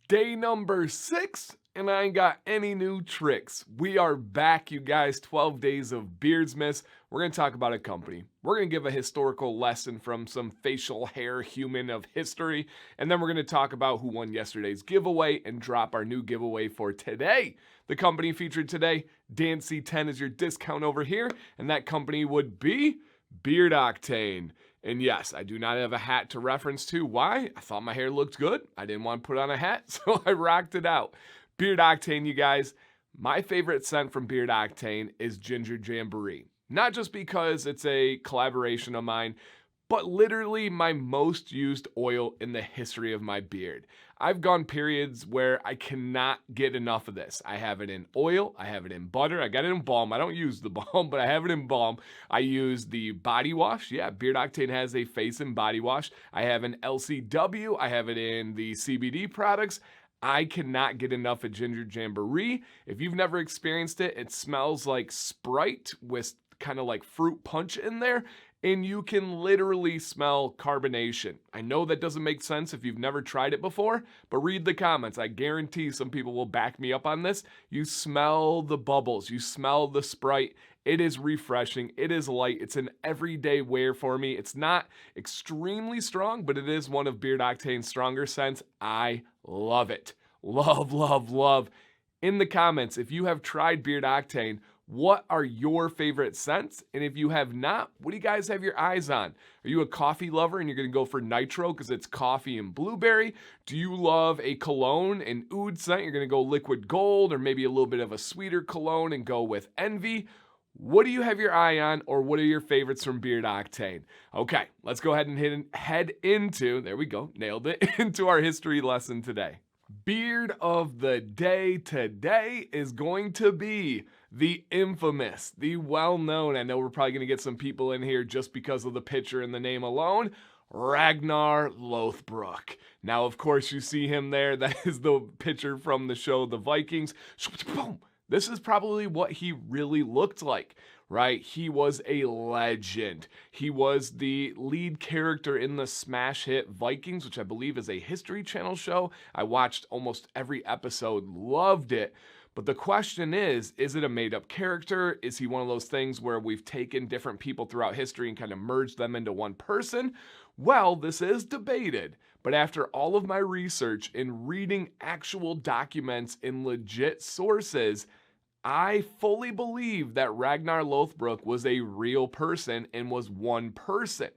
Day number 6, and I ain't got any new tricks. We are back, you guys. 12 days of Beardsmas. We're going to talk about a company. We're going to give a historical lesson from some facial hair human of history, and then we're going to talk about who won yesterday's giveaway and drop our new giveaway for today. The company featured today, Dancy 10 is your discount over here, and that company would be Beard Octane. And yes, I do not have a hat to reference to. Why? I thought my hair looked good. I didn't want to put on a hat, so I rocked it out. Beard Octane, you guys. My favorite scent from Beard Octane is Ginger Jamboree. Not just because it's a collaboration of mine, but literally my most used oil in the history of my beard. I've gone periods where I cannot get enough of this. I have it in oil, I have it in butter, I got it in balm. I don't use the balm, but I have it in balm. I use the body wash. Yeah, Beard Octane has a face and body wash. I have an LCW, I have it in the CBD products. I cannot get enough of Ginger Jamboree. If you've never experienced it, it smells like Sprite with kind of like fruit punch in there. And you can literally smell carbonation. I know that doesn't make sense if you've never tried it before, but read the comments. I guarantee some people will back me up on this. You smell the bubbles. You smell the Sprite. It is refreshing. It is light. It's an everyday wear for me. It's not extremely strong, but it is one of Beard Octane's stronger scents. I love it. Love, love, love. In the comments, if you have tried Beard Octane, what are your favorite scents? And if you have not, what do you guys have your eyes on? Are you a coffee lover and you're going to go for nitro because it's coffee and blueberry? Do you love a cologne and oud scent? You're going to go liquid gold, or maybe a little bit of a sweeter cologne and go with envy. What do you have your eye on, or what are your favorites from Beard Octane? Okay, let's go ahead and head into, there we go, nailed it, into our history lesson today. Beard of the day today is going to be the infamous, the well-known, I know we're probably going to get some people in here just because of the picture and the name alone, Ragnar Lothbrok. Now, of course, you see him there. That is the picture from the show The Vikings. This is probably what he really looked like, right? He was a legend. He was the lead character in the smash hit Vikings, which I believe is a History Channel show. I watched almost every episode, loved it. But the question is it a made-up character? Is he one of those things where we've taken different people throughout history and kind of merged them into one person? Well, this is debated. But after all of my research and reading actual documents in legit sources, I fully believe that Ragnar Lothbrok was a real person and was one person.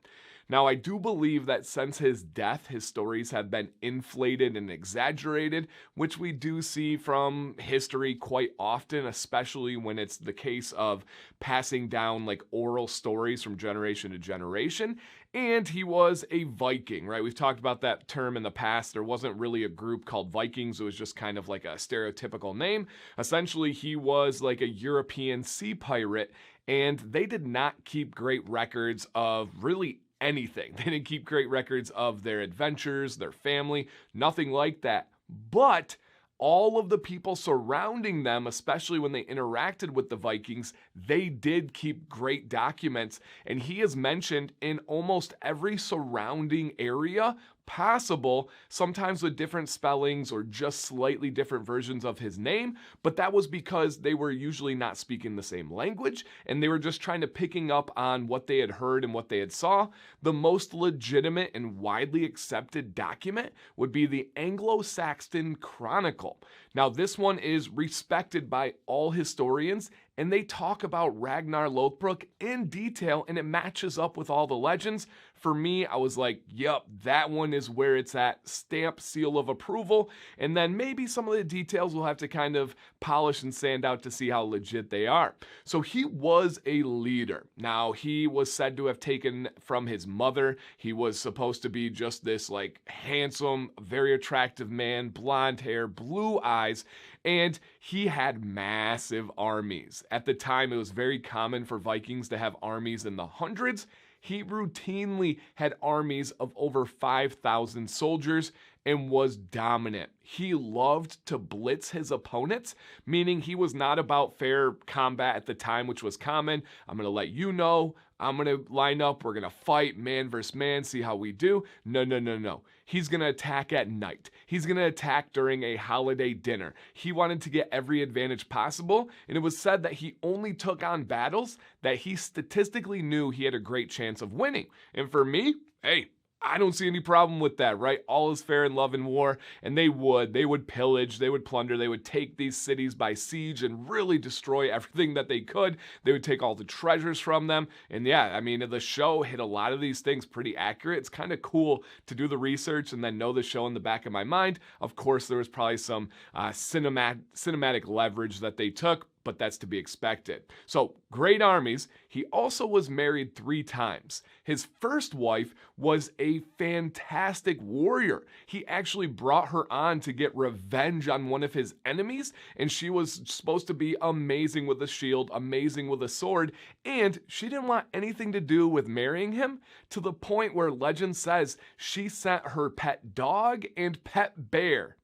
Now, I do believe that since his death, his stories have been inflated and exaggerated, which we do see from history quite often, especially when it's the case of passing down like oral stories from generation to generation. And he was a Viking, right? We've talked about that term in the past. There wasn't really a group called Vikings. It was just kind of like a stereotypical name. Essentially, he was like a European sea pirate, and they did not keep great records of really anything. They didn't keep great records of their adventures, their family, nothing like that. But all of the people surrounding them, especially when they interacted with the Vikings, they did keep great documents. And he is mentioned in almost every surrounding area possible, sometimes with different spellings or just slightly different versions of his name, but that was because they were usually not speaking the same language and they were just trying to picking up on what they had heard and what they had saw. The most legitimate and widely accepted document would be the Anglo-Saxon Chronicle. Now, this one is respected by all historians, and they talk about Ragnar Lothbrok in detail, and it matches up with all the legends. For me, I was like, yep, that one is where it's at. Stamp, seal of approval. And then maybe some of the details we'll have to kind of polish and sand out to see how legit they are. So he was a leader. Now, he was said to have taken from his mother. He was supposed to be just this like handsome, very attractive man, blonde hair, blue eyes, and he had massive armies. At the time, it was very common for Vikings to have armies in the hundreds. He routinely had armies of over 5,000 soldiers and was dominant. He loved to blitz his opponents, meaning he was not about fair combat at the time, which was common. I'm going to let you know. I'm going to line up. We're going to fight man versus man, see how we do. No, no, no, no. He's going to attack at night. He's going to attack during a holiday dinner. He wanted to get every advantage possible, and it was said that he only took on battles that he statistically knew he had a great chance of winning. And for me, hey, I don't see any problem with that, right? All is fair in love and war, and they would pillage, they would plunder, they would take these cities by siege and really destroy everything that they could. They would take all the treasures from them, and yeah, I mean, the show hit a lot of these things pretty accurate. It's kind of cool to do the research and then know the show in the back of my mind. Of course, there was probably some cinematic leverage that they took, but that's to be expected. So, great armies. He also was married 3 times. His first wife was a fantastic warrior. He actually brought her on to get revenge on one of his enemies, and she was supposed to be amazing with a shield, amazing with a sword, and she didn't want anything to do with marrying him, to the point where legend says she sent her pet dog and pet bear.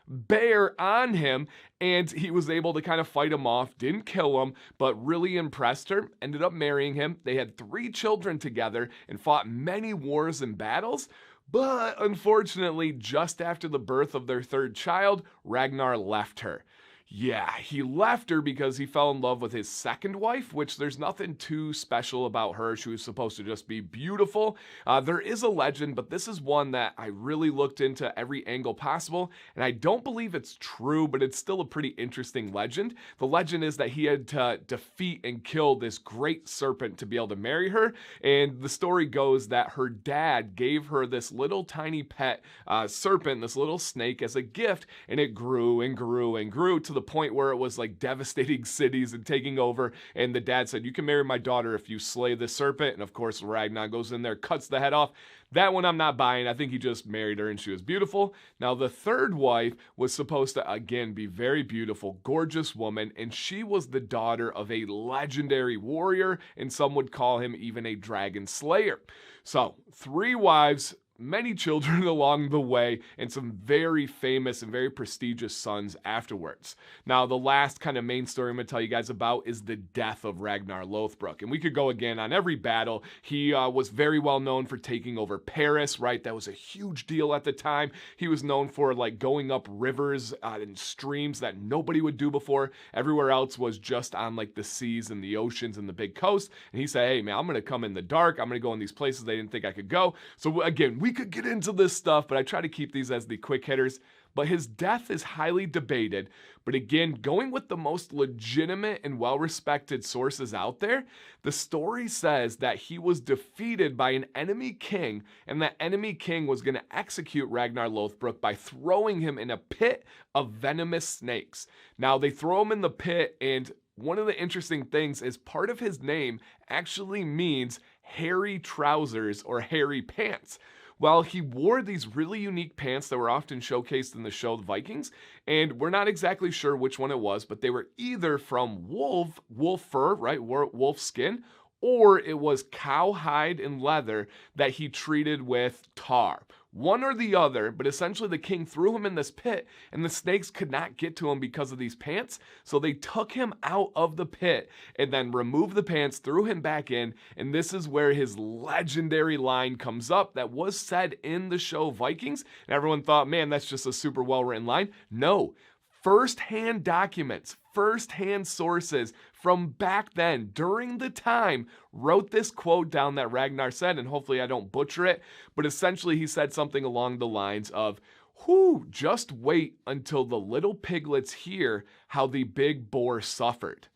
Bear on him, and he was able to kind of fight him off, didn't kill him, but really impressed her, ended up marrying him. They had 3 children together and fought many wars and battles, but unfortunately, just after the birth of their 3rd child, Ragnar left her. Yeah, he left her because he fell in love with his second wife, which there's nothing too special about her. She was supposed to just be beautiful. There is a legend, but this is one that I really looked into every angle possible, and I don't believe it's true, but it's still a pretty interesting legend. The legend is that he had to defeat and kill this great serpent to be able to marry her, and the story goes that her dad gave her this little tiny pet serpent, this little snake, as a gift, and it grew and grew and grew to the point where it was like devastating cities and taking over, and the dad said, "You can marry my daughter if you slay this serpent," and of course Ragnar goes in there, cuts the head off. That one I'm not buying. I think he just married her and she was beautiful. Now the 3rd wife was supposed to again be very beautiful, gorgeous woman, and she was the daughter of a legendary warrior, and some would call him even a dragon slayer. So 3 wives, many children along the way, and some very famous and very prestigious sons afterwards. Now, the last kind of main story I'm going to tell you guys about is the death of Ragnar Lothbrok. And we could go again on every battle. He was very well known for taking over Paris, right? That was a huge deal at the time. He was known for like going up rivers and streams that nobody would do before. Everywhere else was just on like the seas and the oceans and the big coast. And he said, "Hey man, I'm going to come in the dark. I'm going to go in these places they didn't think I could go." So again, we could get into this stuff, but I try to keep these as the quick hitters. But his death is highly debated. But again, going with the most legitimate and well-respected sources out there, the story says that he was defeated by an enemy king, and that enemy king was going to execute Ragnar Lothbrok by throwing him in a pit of venomous snakes. Now, they throw him in the pit, and one of the interesting things is part of his name actually means hairy trousers or hairy pants. Well, he wore these really unique pants that were often showcased in the show The Vikings, and we're not exactly sure which one it was, but they were either from wolf fur, right, wolf skin, or it was cowhide and leather that he treated with tar. One or the other, but essentially the king threw him in this pit, and the snakes could not get to him because of these pants, so they took him out of the pit and then removed the pants, threw him back in, and this is where his legendary line comes up that was said in the show Vikings, and everyone thought, man, that's just a super well-written line. No. First-hand documents, first-hand sources from back then, during the time, wrote this quote down that Ragnar said, and hopefully I don't butcher it, but essentially he said something along the lines of, "Whew, just wait until the little piglets hear how the big boar suffered."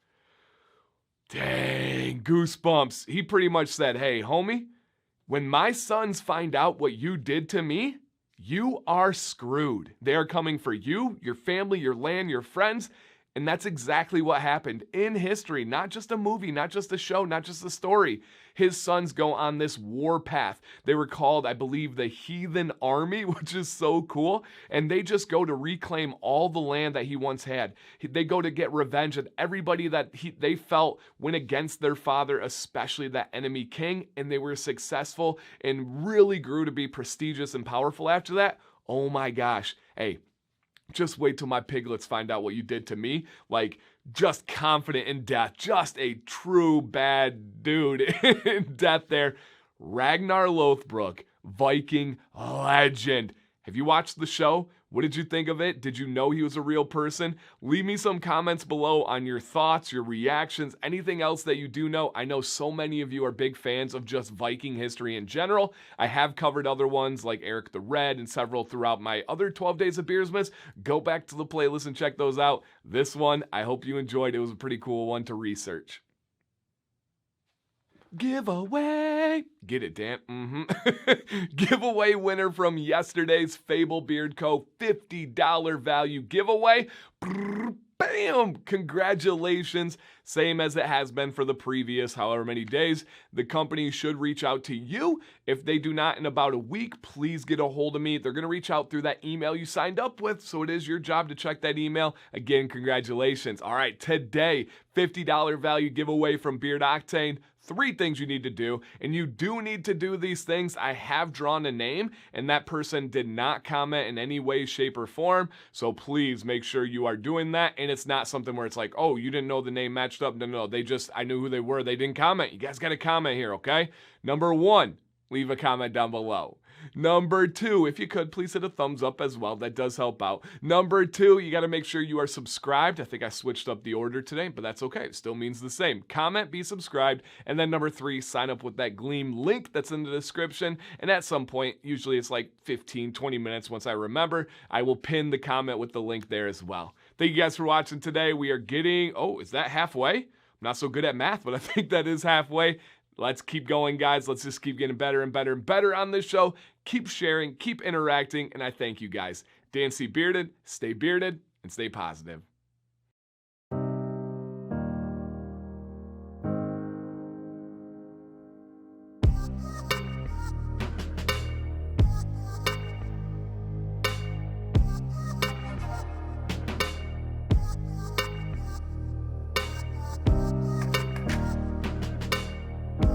Dang, goosebumps. He pretty much said, "Hey, homie, when my sons find out what you did to me, you are screwed. They are coming for you, your family, your land, your friends." And that's exactly what happened in history. Not just a movie, not just a show, not just a story. His sons go on this war path. They were called, I believe, the Heathen Army, which is so cool. And they just go to reclaim all the land that he once had. They go to get revenge on everybody that they felt went against their father, especially that enemy king. And they were successful and really grew to be prestigious and powerful after that. Oh my gosh. Hey, just wait till my piglets find out what you did to me. Like, just confident in death, just a true bad dude in death there. Ragnar Lothbrok, Viking legend. Have you watched the show? What did you think of it? Did you know he was a real person? Leave me some comments below on your thoughts, your reactions, anything else that you do know. I know so many of you are big fans of just Viking history in general. I have covered other ones like Eric the Red and several throughout my other 12 Days of Beardsmas. Go back to the playlist and check those out. This one, I hope you enjoyed. It was a pretty cool one to research. Giveaway. Get it, Dan? Giveaway winner from yesterday's Fable Beard Co. $50 value giveaway. Bam! Congratulations. Same as it has been for the previous however many days. The company should reach out to you. If they do not in about a week, please get a hold of me. They're going to reach out through that email you signed up with, so it is your job to check that email. Again, congratulations. All right, today, $50 value giveaway from Beard Octane. 3 things you need to do, and you do need to do these things. I have drawn a name, and that person did not comment in any way, shape, or form, so please make sure you are doing that, and it's not something where it's like, oh, you didn't know the name matched up. No, I knew who they were. They didn't comment. You guys got to comment here, okay? Number 1, leave a comment down below. Number 2, if you could, please hit a thumbs up as well. That does help out. Number 2, you got to make sure you are subscribed. I think I switched up the order today, but that's okay. It still means the same. Comment, be subscribed. And then number 3, sign up with that Gleam link that's in the description. And at some point, usually it's like 15, 20 minutes once I remember, I will pin the comment with the link there as well. Thank you guys for watching today. We are getting, oh, is that halfway? I'm not so good at math, but I think that is halfway. Let's keep going, guys. Let's just keep getting better and better and better on this show. Keep sharing, keep interacting, and I thank you guys. Dan C. Bearded, stay bearded, and stay positive.